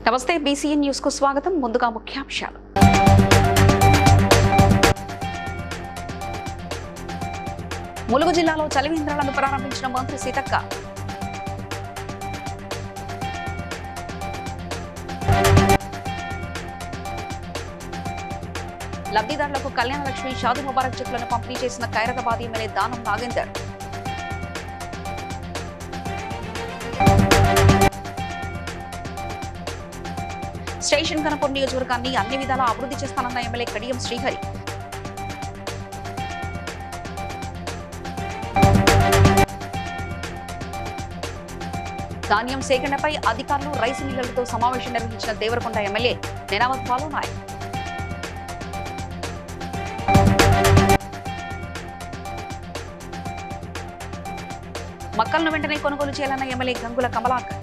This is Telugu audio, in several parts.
నమస్తే బీసీఎన్ న్యూస్ కు స్వాగతం. ముందుగా ముఖ్యాంశాలు. ములుగు జిల్లాలో చలివేంద్రాలను ప్రారంభించిన మంత్రి సీతక్క. లబ్ధిదారులకు కళ్యాణ లక్ష్మి షాదీ ముబారక్ చెక్కులను పంపిణీ చేసిన ఖైరతాబాద్ ఎమ్మెల్యే దానం నాగేందర్. స్టేషన్ కనపూర్ నియోజకవర్గాన్ని అన్ని విధాలా అభివృద్ధి చేస్తానన్న ఎమ్మెల్యే కడియం శ్రీహరి. ధాన్యం సేకరణపై అధికారులు రైసు మిల్లర్లతో సమావేశం నిర్వహించిన దేవరకొండ ఎమ్మెల్యే నేనావత్ బాలు నాయక్. మక్కలను వెంటనే కొనుగోలు చేయాలన్న ఎమ్మెల్యే గంగుల కమలాకర్.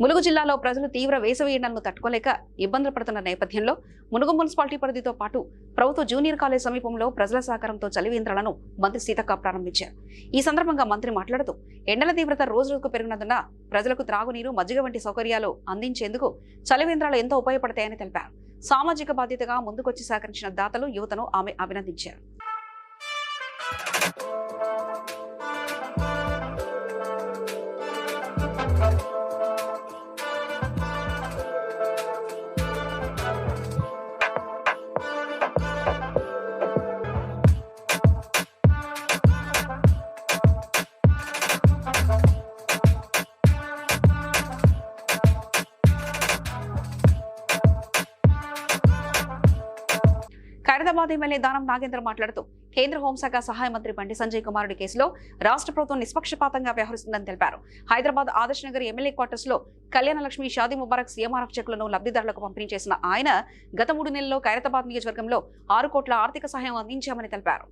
ములుగు జిల్లాలో ప్రజలు తీవ్ర వేసవి ఎండలను తట్టుకోలేక ఇబ్బందులు పడుతున్న నేపథ్యంలో ములుగు మున్సిపాలిటీ పరిధితో పాటు ప్రభుత్వ జూనియర్ కాలేజ్ సమీపంలో ప్రజల సహకారంతో చలివేంద్రాలను మంత్రి సీతక్క ప్రారంభించారు. ఈ సందర్భంగా మంత్రి మాట్లాడుతూ ఎండల తీవ్రత రోజుకు పెరిగినందున ప్రజలకు త్రాగునీరు, మజ్జిగ వంటి సౌకర్యాలు అందించేందుకు చలివేంద్రాలు ఎంతో ఉపయోగపడతాయని తెలిపారు. సామాజిక బాధ్యతగా ముందుకొచ్చి సహకరించిన దాతలు, యువతను ఆమె అభినందించారు. ఖైరతాబాద్ ఎమ్మెల్యే దానం నాగేందర్ మాట్లాడుతూ కేంద్ర హోంశాఖ సహాయ మంత్రి బండి సంజయ్ కుమారుడి కేసులో రాష్ట్ర ప్రభుత్వం నిష్పక్షపాతంగా వ్యవహరిస్తుందని తెలిపారు. హైదరాబాద్ ఆదర్శ్ నగర్ ఎమ్మెల్యే క్వార్టర్స్ లో కళ్యాణ లక్ష్మి షాదీ ముబారక్ సీఎంఆర్ఎఫ్ చెక్కులను లబ్ధిదారులకు పంపిణీ చేసిన ఆయన గత 3 నెలల్లో ఖైరతాబాద్ నియోజకవర్గంలో 6 కోట్ల ఆర్థిక సహాయం అందించామని తెలిపారు.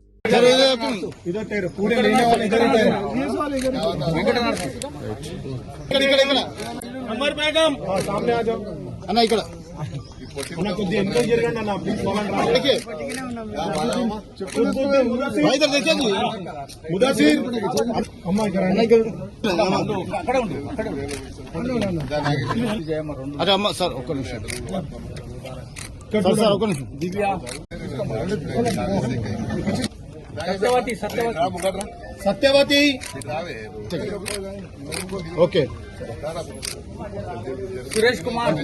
సత్యవతి ఓకే సురేష్ కుమార్.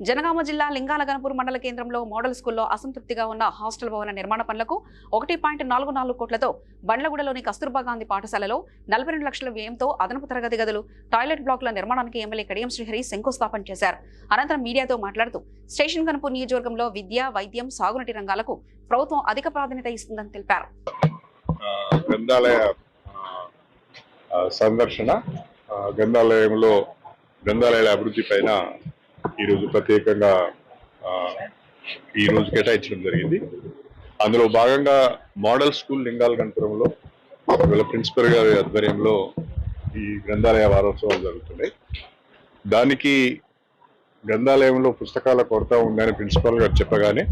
జనగామ జిల్లా లింగాలగనపూర్ మండల కేంద్రంలో మోడల్ స్కూల్లో అసంతృప్తిగా ఉన్న హాస్టల్ భవన నిర్మాణ పనులకు 1.44 కోట్లతో బండ్లగూడలోని కస్తూర్బా గాంధీ పాఠశాలలో 42 లక్షల వ్యయంతో అదనపు తరగతి గదులు, టాయిలెట్ బ్లాకుల నిర్మాణానికి ఎమ్మెల్యే కడియం శ్రీహరి శంకుస్థాపన చేశారు. అనంతరం మీడియాతో మాట్లాడుతూ స్టేషన్ కనపూర్ నియోజకవర్గంలో విద్య, వైద్యం, సాగునీటి రంగాలకు ప్రభుత్వం అధిక ప్రాధాన్యత ఇస్తుందని తెలిపారు. సందర్శన గ్రంథాలయాల అభివృద్ధి పైన ఈరోజు ప్రత్యేకంగా ఈరోజు కేటాయించడం జరిగింది. అందులో భాగంగా మోడల్ స్కూల్ లింగాలగనపురంలో వీళ్ళ ప్రిన్సిపల్ గారి ఆధ్వర్యంలో ఈ గ్రంథాలయ వారోత్సవాలు జరుగుతున్నాయి. దానికి గ్రంథాలయంలో పుస్తకాల కొరత ఉందని ప్రిన్సిపల్ గారు చెప్పగానే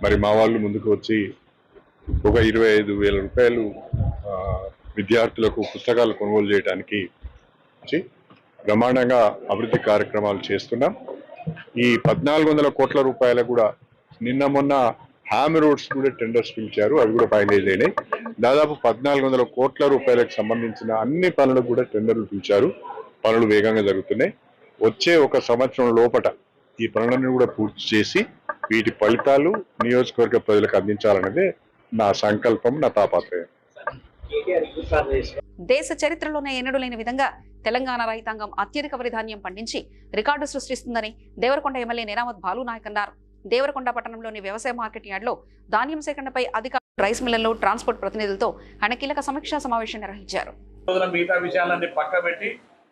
మరి మా వాళ్ళు ముందుకు వచ్చి ఒక 25,000 రూపాయలు విద్యార్థులకు పుస్తకాలు కొనుగోలు చేయడానికి బ్రహ్మాండంగా అభివృద్ధి కార్యక్రమాలు చేస్తున్నాం. ఈ 1,400 కోట్ల రూపాయలు కూడా నిన్న మొన్న హ్యామ్ రోడ్స్ కూడా టెండర్స్ పిలిచారు, అవి కూడా ఫైనలైజ్ అయినాయి. దాదాపు 1,400 కోట్ల రూపాయలకు సంబంధించిన అన్ని పనులకు కూడా టెండర్లు పిలిచారు. పనులు వేగంగా జరుగుతున్నాయి. వచ్చే 1 సంవత్సరం లోపట ఈ పనులన్నీ కూడా పూర్తి చేసి వీటి ఫలితాలు నియోజకవర్గ ప్రజలకు అందించాలన్నదే నా సంకల్పం, నా తాపత్రయం. దేశ చరిత్రలోనే ఎన్నడూ లేని విధంగా తెలంగాణ రైతాంగం అత్యధిక వరి ధాన్యం పండించి రికార్డు సృష్టిస్తుందని దేవరకొండ ఎమ్మెల్యే నేనావత్ బాలు నాయక్ అన్నారు. దేవరకొండ పట్టణంలోని వ్యవసాయ మార్కెట్ యార్డ్లో ధాన్యం సేకరణపై అధికారులు, రైస్ మిల్లర్లు, ట్రాన్స్పోర్ట్ ప్రతినిధులతో ఆయన కీలక సమీక్షా సమావేశం నిర్వహించారు. మిగతా విషయాలన్నీ పక్క పెట్టి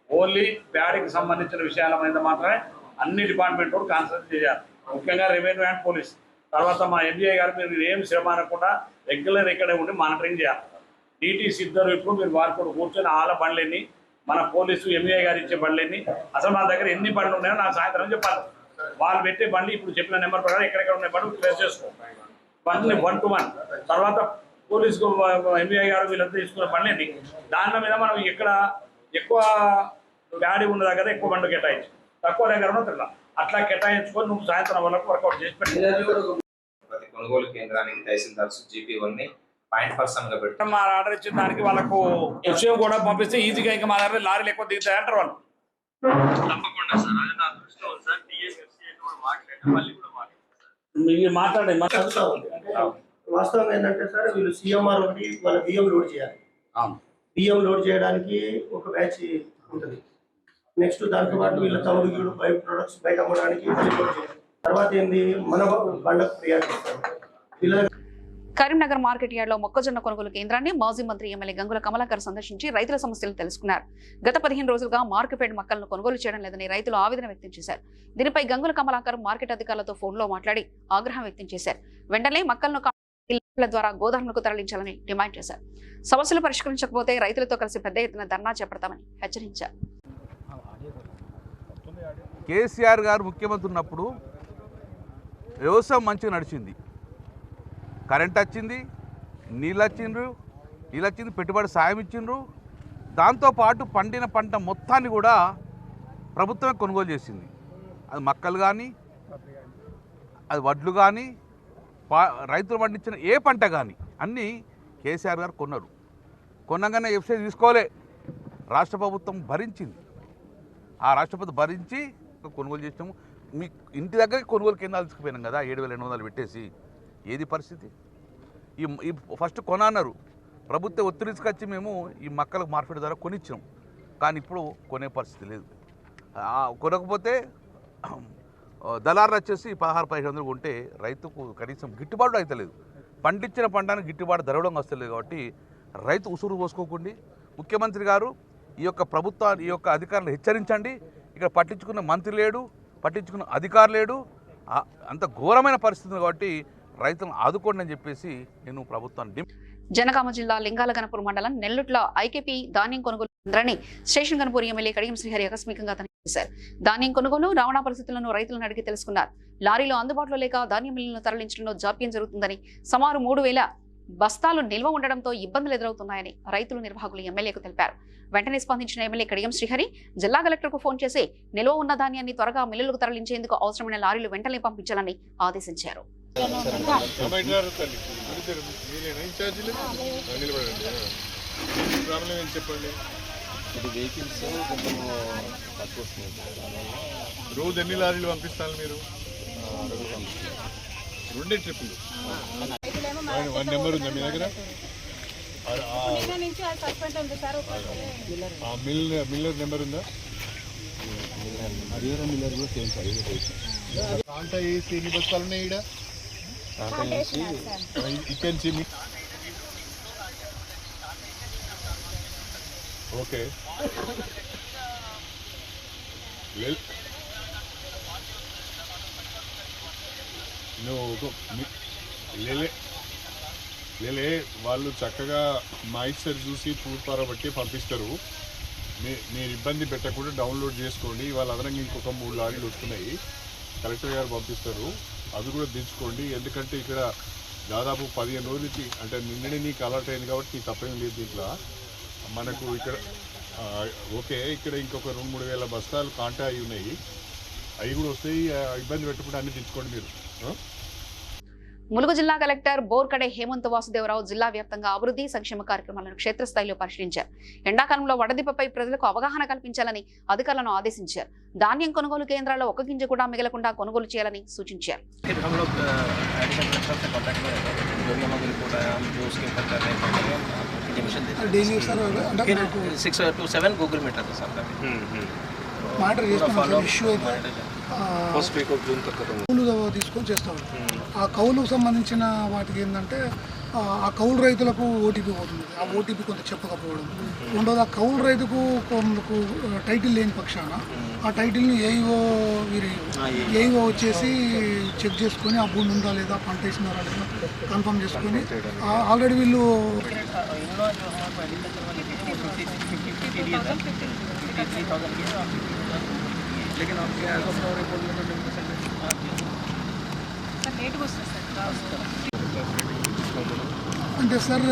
ఓన్లీ ప్యాడీకి సంబంధించిన విషయాల మీద మాత్రమే అన్ని డిపార్ట్మెంట్ కాన్సన్ట్రేట్ చేయాలి. ముఖ్యంగా రెవెన్యూ అండ్ పోలీస్. తర్వాత మా ఎంబీఏ గారు మీరు ఏం శ్రమ అనకుండా రెగ్యులర్ ఇక్కడే ఉండి మానిటరింగ్ చేయాలి. టీటీసీ ఇద్దరు ఇప్పుడు మీరు వారు కూడా కూర్చొని వాళ్ళ బండ్లెన్ని, మన పోలీసు ఎంఈఐ గారు ఇచ్చే బండ్లెన్ని, అసలు మన దగ్గర ఎన్ని బండ్లు ఉన్నాయో నాకు సాయంత్రం చెప్పాలి. వాళ్ళు పెట్టే బండ్లు ఇప్పుడు చెప్పిన నెంబర్ ప్రకారం ఎక్కడెక్కడ ఉన్న బండ్లు ప్లేస్ చేసుకో, బండ్ని 1 to 1. తర్వాత పోలీసుకు ఎంబీఐ గారు వీళ్ళంతా తీసుకున్న పనులేండి. దాని మీద మనం ఎక్కడ ఎక్కువ గాడి ఉన్న దగ్గర ఎక్కువ బండ్లు కేటాయించు, తక్కువ దగ్గర ఉన్న అట్లా కేటాయించుకొని నువ్వు సాయంత్రం వరకు వర్కౌట్ చేసి పెట్టి ప్రతి కొనుగోలు కేంద్రానికి తహసీల్దార్స్ జీపీఓల్ని పాయింట్ పర్సన్ గా పెట్టి మా ఆర్డర్ ఇచ్చిన దానికి వాళ్ళకు ఎఫ్సీఓ కూడా పంపిస్తే ఈజీగా ఇంకా మా దగ్గర లారీలు ఎక్కువ దిగుతాయి అంటారు వాళ్ళు. తప్పకుండా సార్, అది నా దృష్టిలో ఉంది సార్. టీఎస్ఎఫ్సీ కూడా మాట్లాడి మళ్ళీ కూడా మీరు మాట్లాడండి. వాస్తవం ఏంటంటే సార్, వీళ్ళు సిఎంఆర్ ఒకటి మన బియ్యం లోడ్ చేయాలి. బియ్యం లోడ్ చేయడానికి ఒక బ్యాచ్ ఉంటుంది. నెక్స్ట్ దాంతో పాటు వీళ్ళ తమ్ముడు బై ప్రొడక్ట్స్ బయట అమ్మడానికి మళ్ళీ లోడ్ చేయాలి. తర్వాత ఏంది మన బండకు ప్రియారిటీ వీళ్ళ కరీంనగర్ మార్కెట్ యార్డ్లో మొక్కజొన్న కొనుగోలు కేంద్రాన్ని మాజీ మంత్రి ఎమ్మెల్యే గంగుల కమలాకర్ సందర్శించి రైతుల సమస్యలు తెలుసుకున్నారు. గత 15 రోజులుగా మార్కెట్ మక్కలను కొనుగోలు చేయడం లేదని రైతులు ఆవేదన వ్యక్తం చేశారు. దీనిపై గంగుల కమలాకర్ మార్కెట్ అధికారులతో ఫోన్లో మాట్లాడి ఆగ్రహం వ్యక్తం చేశారు. వెంటనే మక్కలను ద్వారా గోదాములకు తరలించాలని డిమాండ్ చేశారు. సమస్యలు పరిష్కరించకపోతే రైతులతో కలిసి పెద్ద ఎత్తున ధర్నా చేపడతామని హెచ్చరించారు. కేసీఆర్ గారు ముఖ్యమంత్రి ఉన్నప్పుడు వ్యవసాయం మంచిగా నడిచింది. కరెంట్ వచ్చింది, నీళ్ళు వచ్చింది, పెట్టుబడి సాయం ఇచ్చిండ్రు. దాంతోపాటు పండిన పంట మొత్తాన్ని కూడా ప్రభుత్వమే కొనుగోలు చేసింది. అది మక్కలు కానీ, అది వడ్లు కానీ, రైతులు పండించిన ఏ పంట కానీ అన్నీ కేసీఆర్ గారు కొన్నారు. కొనగానే ఎఫ్సీ తీసుకోలే, రాష్ట్ర ప్రభుత్వం భరించింది. ఆ రాష్ట్ర ప్రభుత్వం భరించి కొనుగోలు చేసినాము. మీ ఇంటి దగ్గరికి కొనుగోలు కేంద్రాలు తీసుకుపోయినాం కదా, 7,800 పెట్టేసి. ఏది పరిస్థితి? ఈ ఫస్ట్ కొనన్నారు, ప్రభుత్వం ఒత్తిడి తీసుకొచ్చి మేము ఈ మక్కలకు మార్కెట్ ద్వారా కొనిచ్చినాం. కానీ ఇప్పుడు కొనే పరిస్థితి లేదు. కొనకపోతే దళారులు వచ్చేసి 16,500 కొంటే రైతుకు కనీసం గిట్టుబాటు అవుతలేదు. పండించిన పంటను గిట్టుబాటు ధరవడం వస్తలేదు. కాబట్టి రైతు ఉసురు పోసుకోకండి. ముఖ్యమంత్రి గారు ఈ యొక్క ప్రభుత్వాన్ని, ఈ యొక్క అధికారులు హెచ్చరించండి. ఇక్కడ పట్టించుకున్న మంత్రి లేడు, పట్టించుకున్న అధికారులు లేడు. అంత ఘోరమైన పరిస్థితి కాబట్టి రైతులను ఆదుకోండి అని చెప్పేసి నేను ప్రభుత్వాన్ని. జనగామ జిల్లా లింగాలగనపూర్ మండలం నెల్లుట్ల ఐకేపీ ధాన్యం కొనుగోలు కేంద్రాన్ని స్టేషన్ గన్పూర్ ఎమ్మెల్యే కడియం శ్రీహరి ఆకస్మికంగా తనిఖీ చేశారు. ధాన్యం కొనుగోలు, రవాణా పరిస్థితులను రైతులను అడిగి తెలుసుకున్నారు. లారీలో అందుబాటులో లేక ధాన్యం మిల్లులను తరలించడంలో జాప్యం జరుగుతుందని, సుమారు 3,000 బస్తాలు నిల్వ ఉండడంతో ఇబ్బందులు ఎదురవుతున్నాయని రైతులు నిర్వాహకులు ఎమ్మెల్యేకు తెలిపారు. వెంటనే స్పందించిన ఎమ్మెల్యే కడియం శ్రీహరి జిల్లా కలెక్టర్కు ఫోన్ చేసి నిల్వ ఉన్న ధాన్యాన్ని త్వరగా మిల్లులకు తరలించేందుకు అవసరమైన లారీలు వెంటనే పంపించాలని ఆదేశించారు. రోజు ఎన్ని లారీలు పంపిస్తాను మీరు? 2 ట్రిప్పులు. 1 నెంబర్ ఉందా మీ దగ్గర? మిల్లర్ నెంబర్ ఉందా? కాంటా వేసి ఎన్ని బస్తాలు ఉన్నాయి ఇక్కడ? ఓకే, నువ్వు లేలే వాళ్ళు చక్కగా మాయిశ్చర్ చూసి తూర్పార బట్టి పంపిస్తారు. మీరు ఇబ్బంది పెట్టకుండా డౌన్లోడ్ చేసుకోండి. వాళ్ళ అదనంగా ఇంకొక 3 లారీలు వస్తున్నాయి, కలెక్టర్ గారు పంపిస్తారు. అది కూడా దించుకోండి. ఎందుకంటే ఇక్కడ దాదాపు 15 రోజుల నుంచి, అంటే నిన్ననే నీకు అలర్ట్ అయింది కాబట్టి నీకు తప్పేం లేదు. దీంట్లో మనకు ఇక్కడ ఓకే, ఇక్కడ ఇంకొక 2-3 వేల బస్తాలు కాంటా అయి ఉన్నాయి. అవి కూడా వస్తాయి. ఇబ్బంది పెట్టకుండా అన్ని దించుకోండి మీరు. ములుగు జిల్లా కలెక్టర్ బోర్కడే హేమంత్ వాసుదేవరావు జిల్లా వ్యాప్తంగా అభివృద్ధి సంక్షేమ కార్యక్రమాలను క్షేత్రస్థాయిలో పరిశీలించారు. ఎండాకాలంలో వడదెబ్బపై ప్రజలకు అవగాహన కల్పించాలని అధికారులను ఆదేశించారు. ధాన్యం కొనుగోలు కేంద్రాల్లో 1 గింజ కూడా మిగలకుండా కొనుగోలు చేయాలని సూచించారు. కౌలు తీసుకొని చేస్తాం. ఆ కౌలుకు సంబంధించిన వాటికి ఏంటంటే ఆ కౌలు రైతులకు ఓటీపీ పోతుంది. ఆ ఓటీపీ కొంత చెప్పకపోవడం. రెండోది, ఆ కౌలు రైతుకు కొందకు టైటిల్ లేని పక్షాన ఆ టైటిల్ని ఏఈఓ వచ్చేసి చెక్ చేసుకొని ఆ భూమి ఉందా లేదా, పంట వేసినారా లేదా కన్ఫర్మ్ చేసుకొని ఆల్రెడీ వీళ్ళు అంటే సార్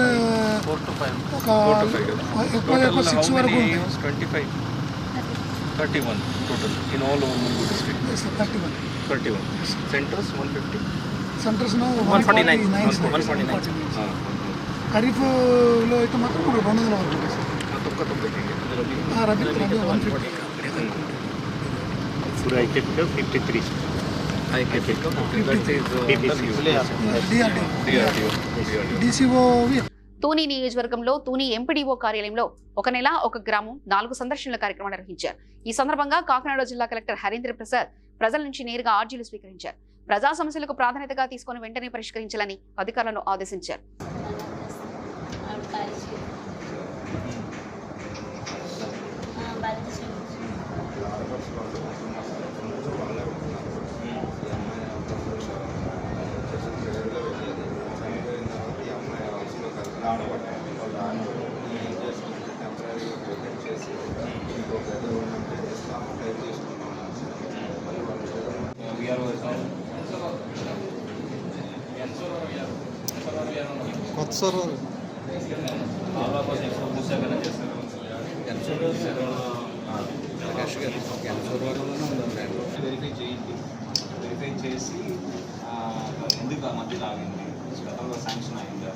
4 to 5. ఒక 4 to 5 కదా. ఎక్కువ ఎక్కువ 6 వరకు ఉంటాయి. 25, 31 total in all over Munugu district. 31. Centers 150. Centres 149. ఖరీఫ్లో అయితే మాత్రం 200 వరకు ఉంటాయి సార్. రబీ 150. ఇప్పుడు ఐకెట్గా 53. ఐకెట్గా 53. DCO తూని నియోజకవర్గంలో తూని ఎంపీడీఓ కార్యాలయంలో 1 నెల 1 గ్రామం 4 సందర్శనల కార్యక్రమం నిర్వహించారు. ఈ సందర్భంగా కాకినాడ జిల్లా కలెక్టర్ హరీంద్ర ప్రసాద్ ప్రజల నుంచి నేరుగా ఆర్జీలు స్వీకరించారు. ప్రజా సమస్యలకు ప్రాధాన్యతగా తీసుకుని వెంటనే పరిష్కరించాలని అధికారులను ఆదేశించారు. కొత్త సర్వర్ వెరిఫై చేసి ఎందుకు ఆ మధ్య ఆగింది, గతంలో శాంక్షన్ అయిందా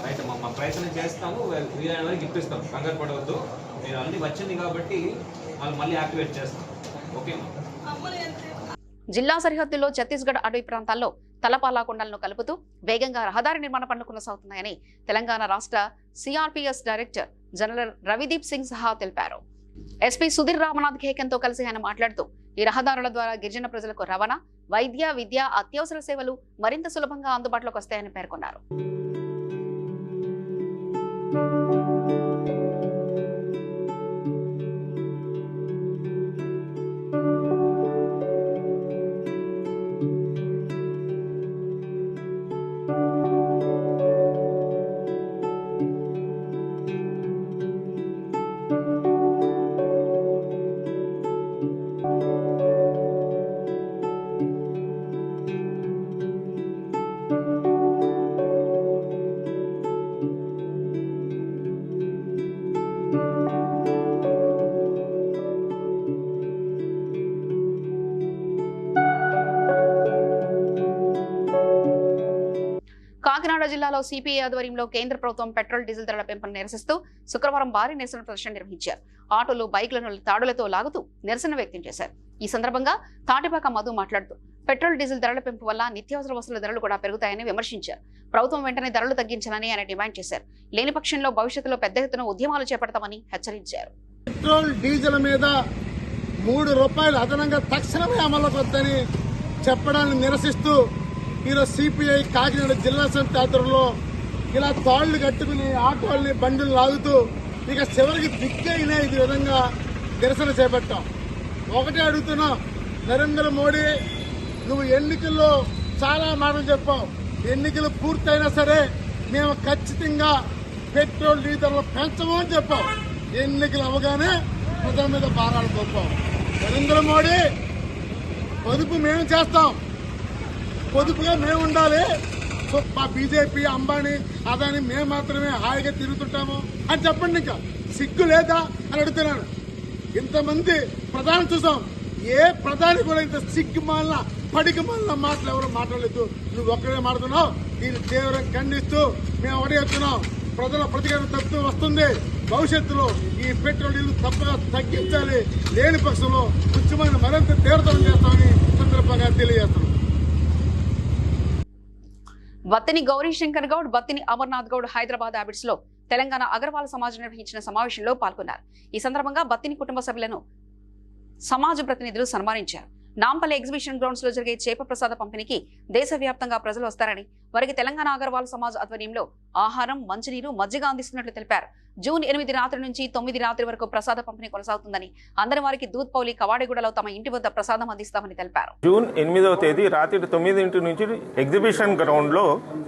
రైట్ అమ్మా మా ప్రయత్నం చేస్తాము, వీలైన వరకు ఇప్పిస్తాం, కంగారు పడవద్దు. మీరు అన్ని వచ్చింది కాబట్టి వాళ్ళు మళ్ళీ యాక్టివేట్ చేస్తాం. ఓకేనా? జిల్లా సరిహద్దుల్లో ఛత్తీస్గఢ్ అటవీ ప్రాంతాల్లో తలపాలా కొండలను కలుపుతూ వేగంగా రహదారి నిర్మాణ పనులు కొనసాగుతున్నాయని తెలంగాణ రాష్ట్ర సిఆర్పీఎస్ డైరెక్టర్ జనరల్ రవిదీప్ సింగ్ సహా తెలిపారు. ఎస్పీ సుధీర్ రామనాథ్ ఖేకంతో కలిసి ఆయన మాట్లాడుతూ ఈ రహదారుల ద్వారా గిరిజన ప్రజలకు రవాణా, వైద్య, విద్య, అత్యవసర సేవలు మరింత సులభంగా అందుబాటులోకి వస్తాయని పేర్కొన్నారు. కాకినాడ జిల్లాలో సిపిఐ ఆధ్వర్యంలో కేంద్ర ప్రభుత్వం పెట్రోల్, డీజిల్ ధరల పెంపును నిరసిస్తూ శుక్రవారం భారీ నిరసన ప్రదర్శన నిర్వహించారు. ఆటోలు, బైక్లను తాడులతో లాగుతూ నిరసన వ్యక్తం చేశారు. ఈ సందర్భంగా తాటిపాక మధు మాట్లాడుతూ పెట్రోల్, డీజిల్ ధరల పెంపు వల్ల నిత్యావసర వస్తువుల ధరలు కూడా పెరుగుతాయని విమర్శించారు. ప్రభుత్వం వెంటనే ధరలు తగ్గించాలని ఆయన డిమాండ్ చేశారు. లేని పక్షంలో భవిష్యత్తులో పెద్ద ఎత్తున ఉద్యమాలు చేపడతామని హెచ్చరించారు. పెట్రోల్, డీజిల్ మీద ₹3 అదనంగా తక్షణమే అమలుకు వద్దని చెప్పడాన్ని నిరసిస్తూ ఈరోజు సిపిఐ కాకినాడ జిల్లా సమితి ఆధ్వర్యంలో ఇలా తాళ్లు కట్టుకుని ఆటోల్ని, బండులు లాగుతూ ఇక చివరికి దిక్కైన ఈ విధంగా నిరసన చేపట్టాం. ఒకటే అడుగుతున్నాం, నరేంద్ర మోడీ, నువ్వు ఎన్నికల్లో చాలా మాటలు చెప్పావు. ఎన్నికలు పూర్తయినా సరే మేము ఖచ్చితంగా పెట్రోల్, డీజిల్ పెంచము అని చెప్పాం. ఎన్నికలు అవగానే ప్రజల మీద భారాలు తోపాం. నరేంద్ర మోడీ, పొదుపు మేము చేస్తాం, పొదుపుగా మేము ఉండాలి. సో మా బీజేపీ, అంబానీ, అదాని మేము మాత్రమే హాయిగా తిరుగుతుంటాము అని చెప్పండి. ఇంకా సిగ్గు లేదా అని అడుగుతున్నాను. ఇంతమంది ప్రధాని చూసాం, ఏ ప్రధాని కూడా ఇంత సిగ్గు మాలిన, పడికి మాలిన మాటలు ఎవరు మాట్లాడలేదు. నువ్వు ఒక్కడే మాట్లాడుతున్నావు. దీన్ని తీవ్రంగా ఖండిస్తూ మేము ఒకటి చెప్తున్నాం, ప్రజల ప్రతిఘటన తప్పుతూ వస్తుంది. భవిష్యత్తులో ఈ పెట్రోల్, డీజిల్ తప్పగా తగ్గించాలి. లేని పక్షంలో ఉద్యమాన్ని మరింత తీవ్రతరం చేస్తామని సందర్భంగా తెలియజేస్తున్నాం. బత్తిని గౌరీశంకర్ గౌడ్, బత్తిని అమర్నాథ్ గౌడ్ హైదరాబాద్ హ్యాబిట్స్ లో తెలంగాణ అగర్వాల్ సమాజ్ నిర్వహించిన సమావేశంలో పాల్గొన్నారు. ఈ సందర్భంగా బత్తిని కుటుంబ సభ్యులను సమాజ ప్రతినిధులు సన్మానించారు. నాంపల్లి ఎగ్జిబిషన్ గ్రౌండ్స్ లో జరిగే చేప ప్రసాద పంపిణీకి దేశవ్యాప్తంగా ప్రజలు వస్తారని, వారికి తెలంగాణ అగర్వాల్ సమాజ్ ఆధ్వర్యంలో ఆహారం, మంచినీరు, మజ్జిగ అందిస్తున్నట్లు తెలిపారు. జూన్ 8 రాత్రి నుంచి 9 రాత్రి వరకు ప్రసాద పంపిణీ కొనసాగుతుందని, అందరి వారికి దూద్పౌలి, కవాడిగూడలో తమ ఇంటి వద్ద ప్రసాదం అందిస్తామని తెలిపారు. జూన్ 8వ తేదీ రాత్రి 9 నుంచి ఎగ్జిబిషన్ గ్రౌండ్లో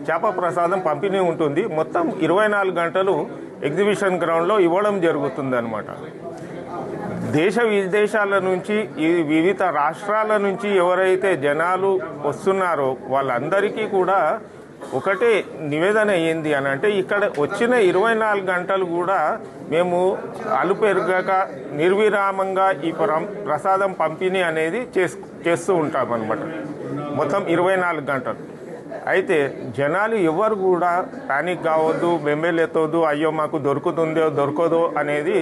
చేప ప్రసాదం పంపిణీ ఉంటుంది. మొత్తం 24 గంటలు ఎగ్జిబిషన్ గ్రౌండ్లో ఇవ్వడం జరుగుతుందన్నమాట. దేశ విదేశాల నుంచి వివిధ రాష్ట్రాల నుంచి ఎవరైతే జనాలు వస్తున్నారో వాళ్ళందరికీ కూడా ఒకటే నివేదన ఏంది అని అంటే, ఇక్కడ వచ్చిన 24 గంటలు కూడా మేము అలుపెరగక నిర్విరామంగా ఈ ప్రసాదం పంపిణీ అనేది చేస్తూ ఉంటాం అన్నమాట. మొత్తం 24 గంటలు. అయితే జనాలు ఎవరు కూడా పానిక్ కావద్దు, బెంబేలెత్తవద్దు, అయ్యో మాకు దొరుకుతుందో దొరకదో అనేది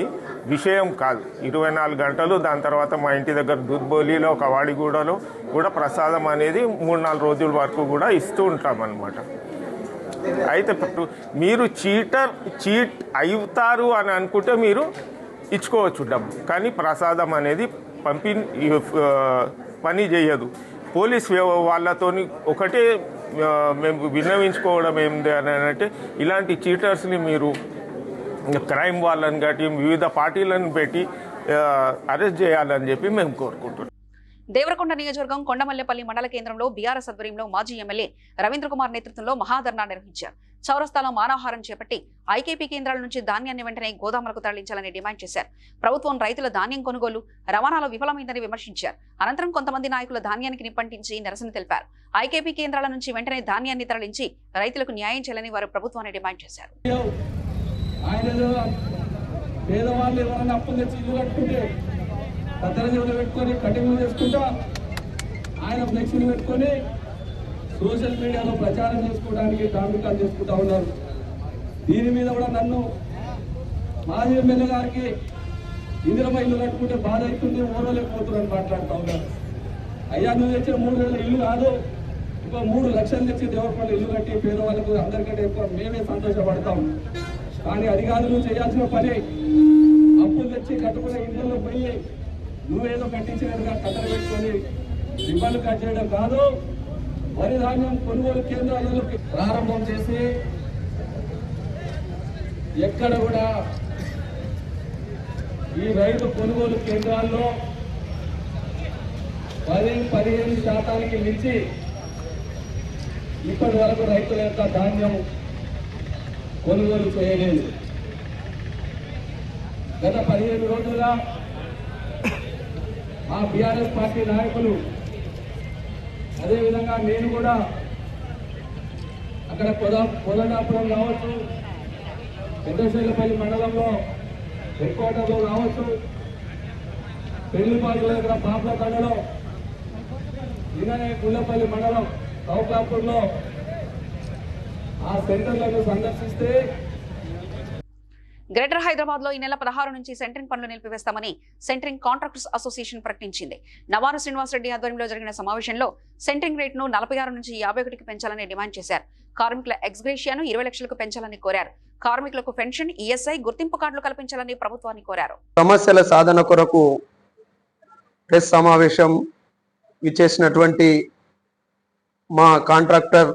విషయం కాదు. 24 గంటలు, దాని తర్వాత మా ఇంటి దగ్గర దుద్బోలిలో ఒక వాడిగూడలో కూడా ప్రసాదం అనేది 3-4 రోజుల వరకు కూడా ఇస్తూ ఉంటాం అన్నమాట. అయితే మీరు చీట్ అవుతారు అని అనుకుంటే మీరు ఇచ్చుకోవచ్చు డబ్బు, కానీ ప్రసాదం అనేది పని చేయదు. పోలీస్ వాళ్ళతో ఒకటే మేము విన్నవించుకోవడం ఏంటి అని అంటే, ఇలాంటి చీటర్స్ని మీరు క్రైమ్ వాళ్ళని గట్టి వివిధ పార్టీలను పెట్టి అరెస్ట్ చేయాలని చెప్పి మేము కోరుకుంటున్నాం. దేవరకొండ నియోజకవర్గం కొండమల్లెపల్లి మండల కేంద్రంలో బీఆర్ఎస్ ఆధ్వర్యంలో మాజీ ఎమ్మెల్యే రవీంద్ర కుమార్ నేతృత్వంలో మహాధర్నా నిర్వహించారు. చౌరస్తాలో మానవహారం చేపట్టి ఐకేపీ కేంద్రాల నుంచి ధాన్యాన్ని వెంటనే గోదాములకు తరలించాలని డిమాండ్ చేశారు. ప్రభుత్వం రైతుల ధాన్యం కొనుగోలు రవాణాలో విఫలమైందని విమర్శించారు. అనంతరం కొంతమంది నాయకుల ధాన్యానికి నిప్పంటించి నిరసన తెలిపారు. ఐకేపీ కేంద్రాల నుంచి వెంటనే ధాన్యాన్ని తరలించి రైతులకు న్యాయం చేయాలని వారు ప్రభుత్వాన్ని డిమాండ్ చేశారు. పేదవాళ్ళు ఎవరైనా అప్పులు తెచ్చి ఇల్లు కట్టుకుంటే పత్రాలు పెట్టుకొని కటింగ్లు చేసుకుంటా ఆయన ఫ్లెక్సీలు పెట్టుకొని సోషల్ మీడియాలో ప్రచారం చేసుకోవడానికి డామికాలు చేసుకుంటా ఉన్నారు. దీని మీద కూడా నన్ను మాజీ ఎమ్మెల్యే గారికి ఇందిరమ్మ ఇల్లు కట్టుకుంటే బాధ అవుతుంది, ఓడలేకపోతున్నారని మాట్లాడుతూ ఉన్నారు. అయ్యా నువ్వు తెచ్చిన 3,000 ఇల్లు కాదు, ఇంకో 3 లక్షలు తెచ్చి దేవరపల్లి ఇల్లు కట్టి పేదవాళ్ళకు అందరికంటే ఎక్కువ మేమే సంతోషపడతాం. కానీ అది కాదు నువ్వు చేయాల్సిన పని. అప్పులు తెచ్చి కట్టుకునే ఇళ్ళలో పోయి నువ్వేదో కట్టించినట్టుగా కట్టలు పెట్టుకొని రిబ్బన్లు కట్ చేయడం కాదు. వరి ధాన్యం కొనుగోలు కేంద్రాలను ప్రారంభం చేసి ఎక్కడ కూడా ఈ రైతు కొనుగోలు కేంద్రాల్లో 10-15% మించి ఇప్పటి వరకు రైతుల యొక్క ధాన్యం కొనుగోలు చేయలేదు. గత 15 రోజులుగా మా బీఆర్ఎస్ పార్టీ నాయకులు, అదేవిధంగా నేను కూడా అక్కడ కోదండాపురం కావచ్చు, పెద్దశైలపల్లి మండలంలో హెడ్ క్వార్టర్లో కావచ్చు, పెళ్లిపాటు దగ్గర పాపలతండలో, నిన్ననే గుళ్ళపల్లి మండలం కౌకాపూర్లో ఆ సెంటర్లను సందర్శిస్తే గ్రేటర్ హైదరాబాద్ లో ఈ నెల 16 నుంచి సెంట్రింగ్ పనులు నిలిపివేస్తామని సెంట్రింగ్ కాంట్రాక్టర్స్ అసోసియేషన్ ప్రకటించింది. నవారు శ్రీనివాసరెడ్డి ఆధ్వర్యంలో జరిగిన సమావేశంలో సెంట్రింగ్ రేట్ను 46 నుంచి 51కి పెంచాలని డిమాండ్ చేశారు. కార్మికుల ఎక్స్గ్రేషియాను 20 లక్షలకు పెంచాలని కోరారు. కార్మికులకు పెన్షన్, ఈఎస్ఐ, గుర్తింపు కార్డులు కల్పించాలని ప్రభుత్వాన్ని కోరారు. సమస్యల సాధన కొరకు ప్రెస్ సమావేశం విచ్చేసినటువంటి మా కాంట్రాక్టర్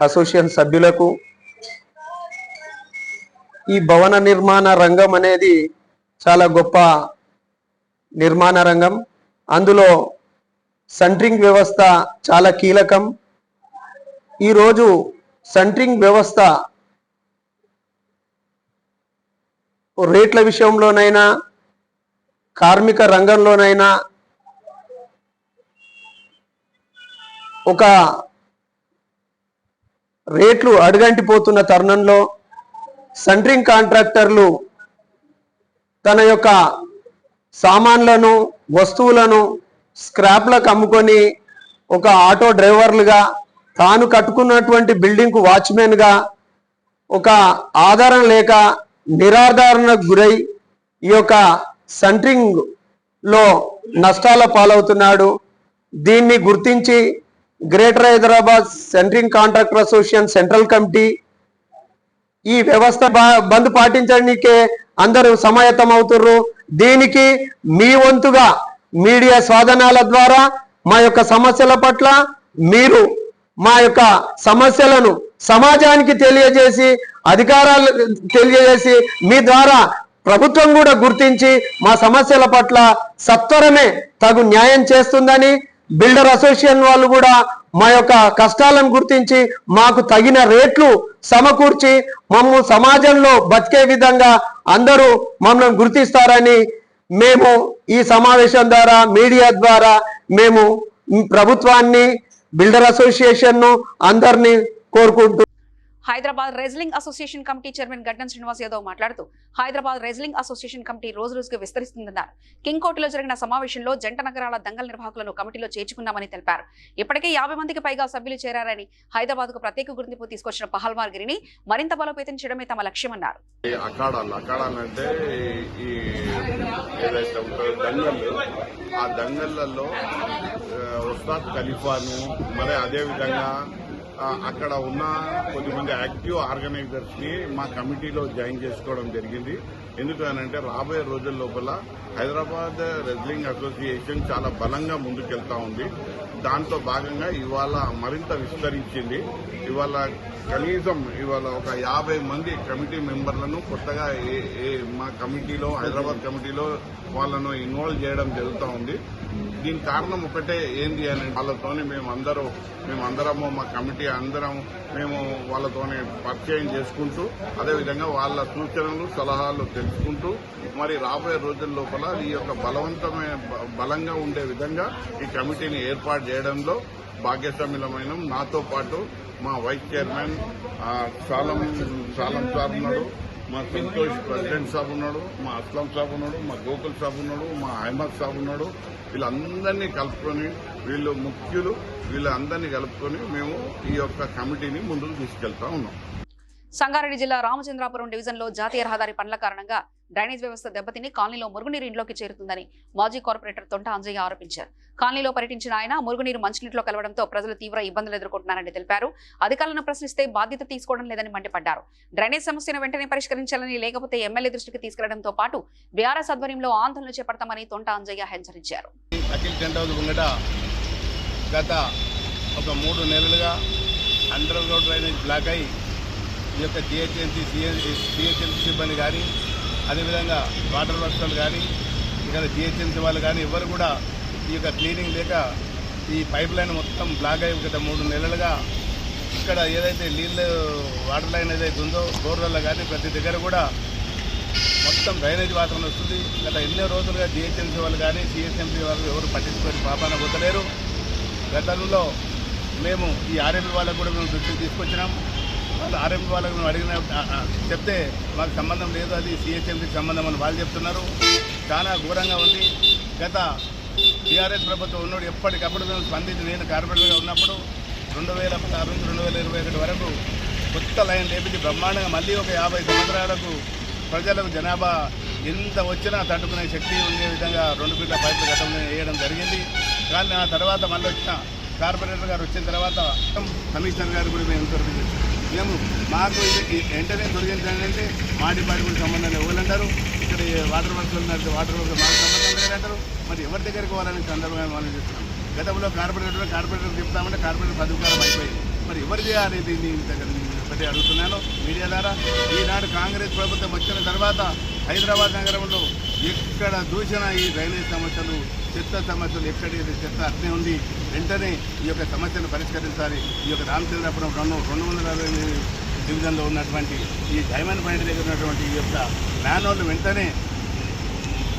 అసోసియేషన్ సభ్యులకు, ఈ భవన నిర్మాణ రంగం అనేది చాలా గొప్ప నిర్మాణ రంగం. అందులో సెంట్రింగ్ వ్యవస్థ చాలా కీలకం. ఈరోజు సెంట్రింగ్ వ్యవస్థ రేట్ల విషయంలోనైనా, కార్మిక రంగంలోనైనా ఒక రేట్లు అడుగంటిపోతున్న తరుణంలో సెంట్రింగ్ కాంట్రాక్టర్లు తన యొక్క సామాన్లను, వస్తువులను స్క్రాప్లకు అమ్ముకొని ఒక ఆటో డ్రైవర్లుగా, తాను కట్టుకున్నటువంటి బిల్డింగ్కు వాచ్మెన్గా ఒక ఆధారం లేక నిరాధారణకు గురై ఈ యొక్క సెంట్రింగ్లో నష్టాల పాలవుతున్నాడు. దీన్ని గుర్తించి greater Hyderabad centring contractor association central committee ఈ వ్యవస్థ బంద్ పాటించడానికే అందరూ సమాయత్తం అవుతుర్రు. దీనికి మీ వంతుగా మీడియా సాధనాల ద్వారా మా యొక్క సమస్యల పట్ల మీరు మా యొక్క సమస్యలను సమాజానికి తెలియజేసి, అధికారాలు తెలియజేసి, మీ ద్వారా ప్రభుత్వం కూడా గుర్తించి మా సమస్యల పట్ల సత్వరమే తగు న్యాయం చేస్తుందని, బిల్డర్ అసోసియేషన్ వాళ్ళు కూడా మా యొక్క కష్టాలను గుర్తించి మాకు తగిన రేట్లు సమకూర్చి మమ్ము సమాజంలో బతికే విధంగా అందరూ మమ్మల్ని గుర్తిస్తారని మేము ఈ సమావేశం ద్వారా మీడియా ద్వారా మేము ప్రభుత్వాన్ని బిల్డర్ అసోసియేషన్ అందరినీ కోరుకుంటూ Hyderabad wrestling association committee chairman గడ్డం శ్రీనివాస్ యాదవ్ మాట్లాడుతూ హైదరాబాద్ రెజ్లింగ్ అసోసియేషన్ కమిటీ రోజు రోజుకు విస్తరిస్తుందన్నారు. కింగ్ కోర్టులో జరిగిన సమావేశంలో జంట నగరాల దంగల్ నిర్వాహకులను కమిటీలో చేర్చుకున్నామని తెలిపారు. ఇప్పటికే 50 మందికి పైగా సభ్యులు చేరారని హైదరాబాద్ కు ప్రత్యేక గుర్తింపు తీసుకొచ్చిన పహల్వార్ గిరిని మరింత బలోపేతం చేయడమే తమ లక్ష్యమన్నారు. ఆ దంగళ్లలో ఉస్తాద్ ఖలీఫాను మరి అదే విధంగా అక్కడ ఉన్న కొద్దిమంది యాక్టివ్ ఆర్గనైజర్స్ ని మా కమిటీలో జాయిన్ చేసుకోవడం జరిగింది. ఎందుకనంటే రాబోయే రోజుల లోపల హైదరాబాద్ రెజ్లింగ్ అసోసియేషన్ చాలా బలంగా ముందుకెళ్తా ఉంది. దాంతో భాగంగా ఇవాళ మరింత విస్తరించింది. ఇవాళ కనీసం ఇవాళ ఒక 50 మంది కమిటీ మెంబర్లను కొత్తగా మా కమిటీలో హైదరాబాద్ కమిటీలో వాళ్ళను ఇన్వాల్వ్ చేయడం జరుగుతూ ఉంది. దీనికి కారణం ఒకటే ఏంటి అని వాళ్ళతోనే మేమందరము మా కమిటీ అందరం మేము వాళ్ళతోనే పరిచయం చేసుకుంటూ అదేవిధంగా వాళ్ళ సూచనలు సలహాలు తెలుసుకుంటూ మరి రాబోయే రోజుల లోపల ఈ యొక్క బలంగా ఉండే విధంగా ఈ కమిటీని ఏర్పాటు చేయడంలో భాగ్యస్వామ్యులమైన నాతో పాటు మా వైస్ చైర్మన్ సాలం సాబ్ ఉన్నాడు, మా సంతోష్ ప్రెసిడెంట్ సాబ్ ఉన్నాడు, మా అస్లాం సాబ్ ఉన్నాడు, మా గోకుల్ సాబ్ ఉన్నాడు, మా అహ్మద్ సాబ్ ఉన్నాడు. వీళ్ళందరినీ కలుపుకొని వీళ్ళు ముఖ్యులు వీళ్ళందరినీ కలుపుకొని మేము ఈ యొక్క కమిటీని ముందుకు తీసుకెళ్తా ఉన్నాం. సంగారెడ్డి జిల్లా రామచంద్రాపురం డివిజన్లో జాతీయ రహదారి పనుల కారణంగా డ్రైనేజ్ వ్యవస్థ దెబ్బతిని కాలనీలో మురుగునీరు ఇంట్లోకి చేరుతుందని మాజీ కార్పొరేటర్ తొంట అంజయ్య ఆరోపించారు. కాలనీలో పర్యటించిన ఆయన మురుగునీరు మంచినీటిలో కలవడంతో ప్రజలు తీవ్ర ఇబ్బందులు ఎదుర్కొంటున్నారని తెలిపారు. అధికారులను ప్రశ్నిస్తే బాధ్యత తీసుకోవడం లేదని మండిపడ్డారు. డ్రైనేజ్ సమస్యను వెంటనే పరిష్కరించాలని, లేకపోతే ఎమ్మెల్యే దృష్టికి తీసుకెళ్లడంతో పాటు బీఆర్ఎస్ ఆధ్వర్యంలో ఆందోళన చేపడతామని తొంట అంజయ్య హెచ్చరించారు. గత ఒక 3 నెలలుగా అండర్ గ్రౌండ్ డ్రైనేజ్ బ్లాక్ అయి ఈ యొక్క జిహెచ్ఎంసీ సిబ్బంది కానీ అదేవిధంగా వాటర్ వర్క్స్ వాళ్ళు కానీ ఇక్కడ జిహెచ్ఎంసీ వాళ్ళు కానీ ఎవరు కూడా ఈ యొక్క క్లీనింగ్ లేక ఈ పైప్ లైన్ మొత్తం బ్లాక్ అయి గత 3 నెలలుగా ఇక్కడ ఏదైతే నీళ్ళు వాటర్ లైన్ ఏదైతే ఉందో బోర్లలో కానీ ప్రతి దగ్గర కూడా మొత్తం డ్రైనేజ్ వాటర్ వస్తుంది. గత ఎన్నో రోజులుగా జిహెచ్ఎంసీ వాళ్ళు కానీ సిఎస్ఎంసీ వాళ్ళు ఎవరు పట్టించుకొని పాపాన పోతలేరు. గతంలో మేము ఈ ఆర్ఎంపీ వాళ్ళకు కూడా మేము దృష్టికి తీసుకొచ్చినాం. వాళ్ళు ఆర్ఎంపీ వాళ్ళకు మేము అడిగిన చెప్తే మాకు సంబంధం లేదు, అది సిహెచ్ఎంసీకి సంబంధం అని వాళ్ళు చెప్తున్నారు. చాలా ఘోరంగా ఉంది. గత టీఆర్ఎస్ ప్రభుత్వం ఉన్నప్పుడు ఎప్పటికప్పుడు మేము స్పందించి నేను కార్పొరేటర్గా ఉన్నప్పుడు 2016 నుంచి 2021 వరకు కొత్త లైన్ లేపించి బ్రహ్మాండంగా మళ్ళీ ఒక 50 సంవత్సరాలకు ప్రజలకు జనాభా ఎంత వచ్చినా తట్టుకునే శక్తి ఉండే విధంగా 2 ఫీట్ల పైపులు గతంలో వేయడం జరిగింది. కానీ ఆ తర్వాత మళ్ళీ వచ్చిన కార్పొరేటర్ గారు వచ్చిన తర్వాత కమిషనర్ గారు కూడా మేము మాకు ఇది వెంటనే తొలగించాలంటే మా డిపార్ట్మెంట్ సంబంధం ఎవరంటారు, ఇక్కడ వాటర్ వర్క్స్ ఉన్నారు, వాటర్ వర్క్స్ మాకు సంబంధం లేదంటారు. మరి ఎవరి దగ్గరికి పోవాలని సందర్భంగా మనం చేస్తున్నాం. గతంలో కార్పొరేటర్ చెప్తామంటే కార్పొరేటర్ అధికారం అయిపోయింది. మరి ఎవరు చేయాలి దీన్ని ఒకటి అడుగుతున్నాను మీడియా ద్వారా. ఈనాడు కాంగ్రెస్ ప్రభుత్వం వచ్చిన తర్వాత హైదరాబాద్ నగరంలో ఎక్కడ దూషణ ఈ డ్రైనేజ్ సమస్యలు, చెత్త సమస్యలు, ఎక్కడైతే చెత్త అట్లే ఉంది. వెంటనే ఈ యొక్క సమస్యను పరిష్కరించాలి. ఈ యొక్క రామచంద్రాపురం 260 డివిజన్లో ఉన్నటువంటి ఈ డైమండ్ పాయింట్ దగ్గర ఉన్నటువంటి ఈ యొక్క మ్యాన్హోల్ వెంటనే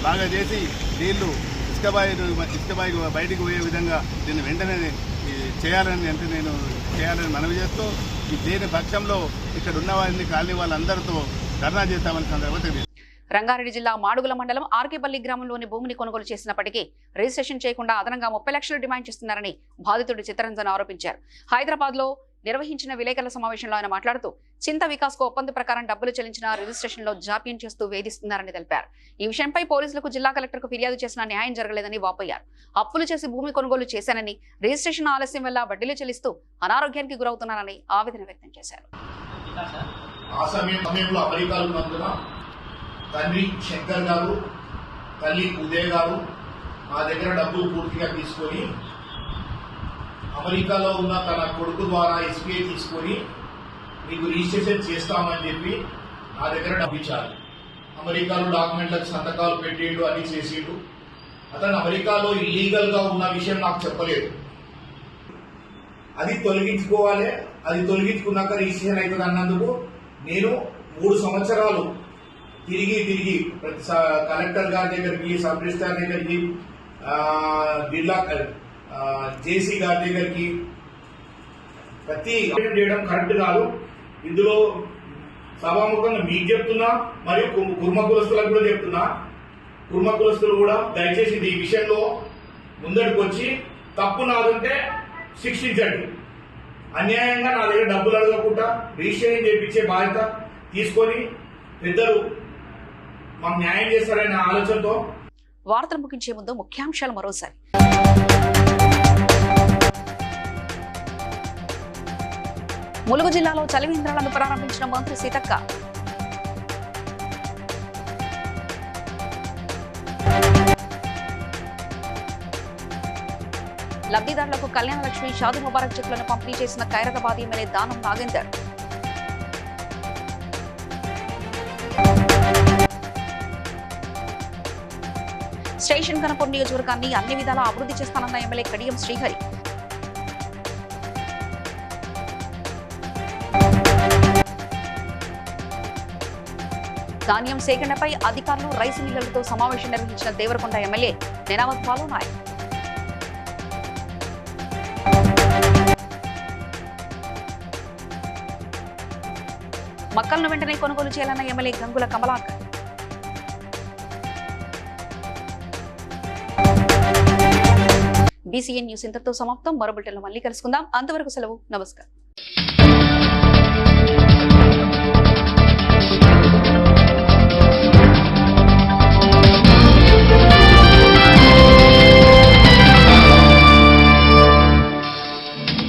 బాగా చేసి నీళ్లు ఇసుక బాయి బయటికి పోయే విధంగా దీన్ని వెంటనే చేయాలని మనవి చేస్తూ దేని పక్షంలో ఇక్కడ ఉన్న వారిని కాలనీ వాళ్ళందరితో ధర్నా చేస్తామని సందర్భంగా. రంగారెడ్డి జిల్లా మాడుగుల మండలం ఆర్కేపల్లి గ్రామంలోని భూమిని కొనుగోలు చేసినప్పటికీ రిజిస్ట్రేషన్ చేయకుండా అదనంగా 30 లక్షలు డిమాండ్ చేస్తున్నారని బాధితుడు చిత్తరంజన్ ఆరోపించారు. హైదరాబాద్ లో నిర్వహించిన విలేకరుల సమావేశంలో ఆయన మాట్లాడుతూ చింత వికాస్ కు ఒప్పంద ప్రకారం డబ్బులు చెల్లించిన రిజిస్ట్రేషన్ లో జాప్యం చేస్తూ వేధిస్తున్నారని తెలిపారు. ఈ విషయంపై పోలీసులకు జిల్లా కలెక్టర్ కు ఫిర్యాదు చేసినా న్యాయం జరగలేదని వాపోయారు. అప్పులు చేసి భూమి కొనుగోలు చేశానని, రిజిస్ట్రేషన్ ఆలస్యం వల్ల వడ్డీలు చెల్లిస్తూ అనారోగ్యానికి గురవుతున్నారని ఆవేదన వ్యక్తం చేశారు. తండ్రి శంకర్ గారు, తల్లి ఉదయ్ గారు మా దగ్గర డబ్బులు పూర్తిగా తీసుకొని అమెరికాలో ఉన్న తన కొడుకు ద్వారా ఎస్బీఐ తీసుకొని మీకు రిజిస్ట్రేషన్ చేస్తామని చెప్పి నా దగ్గర డబ్బు ఇచ్చారు. అమెరికాలో డాక్యుమెంట్లకు సంతకాలు పెట్టిండు, అన్ని చేసిండు. అతను అమెరికాలో ఇల్లీగల్గా ఉన్న విషయం నాకు చెప్పలేదు. అది తొలగించుకోవాలి, అది తొలగించుకున్నాక రిజిస్ట్రేషన్ అవుతుంది అన్నందుకు నేను 3 సంవత్సరాలు తిరిగి కలెక్టర్ గారి దగ్గరికి, సబ్ రిజిస్ట్రార్ దగ్గరికి, జిల్లా జేసీ గారి దగ్గరికి ప్రతి చేయడం కరెక్ట్ కాదు. ఇందులో సభాముఖంగా మీకు చెప్తున్నా, మరియు కుర్మ కులస్తులకు కూడా చెప్తున్నా. కుర్మ కులస్తులు కూడా దయచేసి ఈ విషయంలో ముందడికి వచ్చి తప్పు నాదంటే శిక్షించండి. అన్యాయంగా నా దగ్గర డబ్బులు అడగకుండా రిజిస్ట్రేషన్ చేయించే బాధ్యత తీసుకొని పెద్దలు మాకు న్యాయం చేస్తారనే ఆలోచనతో. వార్తలు ముగించే ముందు ముఖ్యాంశాలు మరోసారి. ములుగు జిల్లాలో చలివేంద్రాలను ప్రారంభించిన మంత్రి సీతక్క. లబ్ధిదారులకు కళ్యాణ లక్ష్మి, షాదీ ముబారక్ చెక్కులను పంపిణీ చేసిన ఖైరతాబాద్ ఎమ్మెల్యే దానం నాగేందర్. స్టేషన్ కనపూర్ నియోజకవర్గాన్ని అన్ని విధాలా అభివృద్ధి చేస్తానన్న ఎమ్మెల్యే కడియం శ్రీహరి. ధాన్యం సేకరణపై అధికారులు, రైసు మిల్లర్లతో సమావేశం నిర్వహించిన దేవరకొండ ఎమ్మెల్యే నేనావత్ బాలు నాయక్. మక్కలను వెంటనే కొనుగోలు చేయాలన్న MLA Gangula Kamalakar. BCN news ఇంతటితో సమాప్తం. మరో బులెటిన్లో మళ్ళీ కలుసుకుందాం. అంతవరకు సెలవు. నమస్కారం.